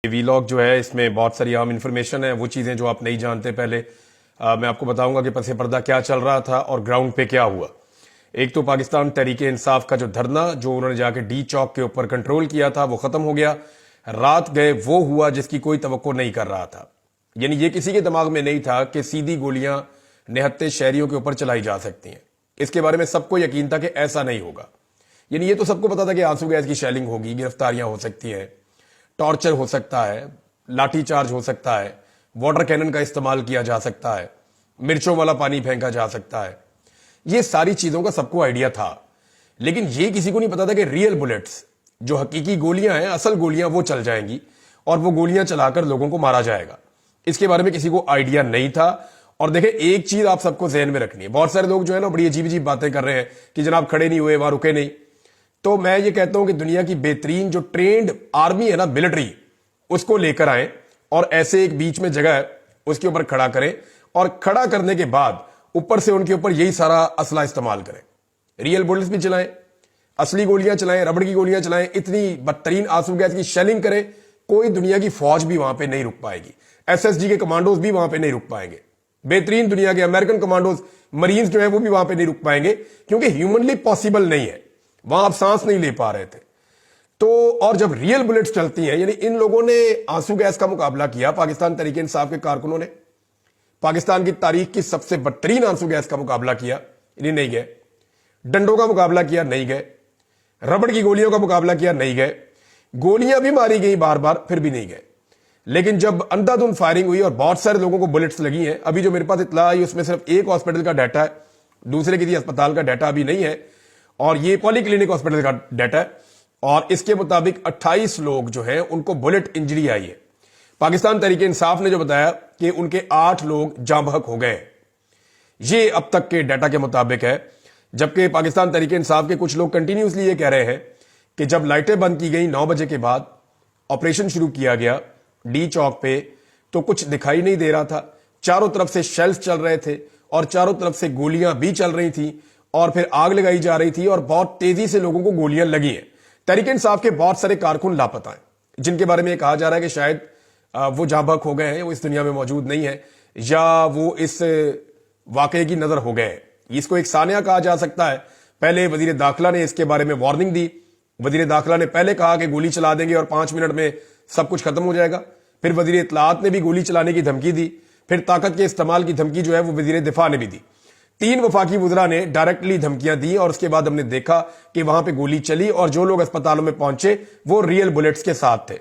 Vlog جو ہے اس میں بہت ساری عام انفارمیشن ہے، وہ چیزیں جو آپ نہیں جانتے پہلے میں آپ کو بتاؤں گا کہ پس پردہ کیا چل رہا تھا اور گراؤنڈ پہ کیا ہوا۔ ایک تو پاکستان تحریک انصاف کا جو دھرنا جو انہوں نے جا کے ڈی چوک کے اوپر کنٹرول کیا تھا وہ ختم ہو گیا۔ رات گئے وہ ہوا جس کی کوئی توقع نہیں کر رہا تھا، یعنی یہ کسی کے دماغ میں نہیں تھا کہ سیدھی گولیاں نہتے شہریوں کے اوپر چلائی جا سکتی ہیں۔ اس کے بارے میں سب کو یقین تھا کہ ایسا نہیں ہوگا، یعنی یہ تو سب کو پتا تھا کہ آنسو گیس کی شیلنگ ہوگی، گرفتاریاں ہو سکتی ہیں، ٹارچر ہو سکتا ہے، لاٹھی چارج ہو سکتا ہے، واٹر کینن کا استعمال کیا جا سکتا ہے، مرچوں والا پانی پھینکا جا سکتا ہے۔ یہ ساری چیزوں کا سب کو آئیڈیا تھا، لیکن یہ کسی کو نہیں پتا تھا کہ ریئل بلٹس جو حقیقی گولیاں ہیں، اصل گولیاں وہ چل جائیں گی اور وہ گولیاں چلا کر لوگوں کو مارا جائے گا۔ اس کے بارے میں کسی کو آئیڈیا نہیں تھا۔ اور دیکھیں ایک چیز آپ سب کو ذہن میں رکھنی ہے، بہت سارے لوگ جو ہے نا بڑی عجیب عجیب باتیں کر رہے ہیں کہ جناب کھڑے نہیں ہوئے، وہاں رکے نہیں۔ تو میں یہ کہتا ہوں کہ دنیا کی بہترین جو ٹرینڈ آرمی ہے نا، ملٹری، اس کو لے کر آئیں اور ایسے ایک بیچ میں جگہ ہے اس کے اوپر کھڑا کریں، اور کھڑا کرنے کے بعد اوپر سے ان کے اوپر یہی سارا اسلحہ استعمال کریں، ریئل بلٹس بھی چلائیں، اصلی گولیاں چلائیں، ربڑ کی گولیاں چلائیں، اتنی بدترین آنسو گیس کی شیلنگ کریں، کوئی دنیا کی فوج بھی وہاں پہ نہیں رک پائے گی، ایس ایس جی کے کمانڈوز بھی وہاں پہ نہیں رک پائیں گے، بہترین دنیا کے امریکن کمانڈوز مرینز جو ہیں وہ بھی وہاں پہ نہیں رک پائیں گے، کیونکہ ہیومنلی پاسبل نہیں ہے، وہاں آپ سانس نہیں لے پا رہے تھے۔ تو اور جب ریئل بلٹس چلتی ہیں، یعنی ان لوگوں نے آنسو گیس کا مقابلہ کیا، پاکستان تحریک انصاف کے کارکنوں نے پاکستان کی تاریخ کی سب سے بدترین آنسو گیس کا مقابلہ کیا، یعنی نہیں گئے، ڈنڈوں کا مقابلہ کیا، نہیں گئے، ربڑ کی گولیوں کا مقابلہ کیا، نہیں گئے، گولیاں بھی ماری گئی بار بار، پھر بھی نہیں گئے۔ لیکن جب اندھا دھند فائرنگ ہوئی اور بہت سارے لوگوں کو بلٹس لگی ہیں، ابھی جو میرے پاس اطلاع آئی اس میں صرف ایک ہاسپٹل کا ڈیٹا ہے، دوسرے کسی اسپتال کا ڈیٹا ابھی نہیں ہے، اور یہ پولی کلینک ہاسپٹل کا ڈیٹا ہے، اور اس کے مطابق 28 لوگ جو ہیں ان کو بلٹ انجری آئی ہے۔ پاکستان تحریک انصاف نے جو بتایا کہ ان کے 8 لوگ جاں بحق ہو گئے، یہ اب تک کے ڈیٹا کے مطابق ہے، جبکہ پاکستان تحریک انصاف کے کچھ لوگ کنٹینیوسلی یہ کہہ رہے ہیں کہ جب لائٹیں بند کی گئی 9 بجے کے بعد آپریشن شروع کیا گیا ڈی چوک پہ، تو کچھ دکھائی نہیں دے رہا تھا، چاروں طرف سے شیلز چل رہے تھے اور چاروں طرف سے گولیاں بھی چل رہی تھیں، اور پھر آگ لگائی جا رہی تھی اور بہت تیزی سے لوگوں کو گولیاں لگی ہیں۔ تحریک انصاف کے بہت سارے کارکن لاپتہ ہیں، جن کے بارے میں یہ کہا جا رہا ہے کہ شاید وہ جاں بحق ہو گئے ہیں، وہ اس دنیا میں موجود نہیں ہے، یا وہ اس واقعے کی نظر ہو گئے ہیں۔ اس کو ایک سانحہ کہا جا سکتا ہے۔ پہلے وزیر داخلہ نے اس کے بارے میں وارننگ دی، وزیر داخلہ نے پہلے کہا کہ گولی چلا دیں گے اور 5 منٹ میں سب کچھ ختم ہو جائے گا، پھر وزیر اطلاعات نے بھی گولی چلانے کی دھمکی دی، پھر طاقت کے استعمال کی دھمکی جو ہے وہ وزیر دفاع نے بھی دی، 3 وفاقی وزراء نے ڈائریکٹلی دھمکیاں دی، اور اس کے بعد ہم نے دیکھا کہ وہاں پہ گولی چلی اور جو لوگ اسپتالوں میں پہنچے وہ ریئل بلٹس کے ساتھ تھے۔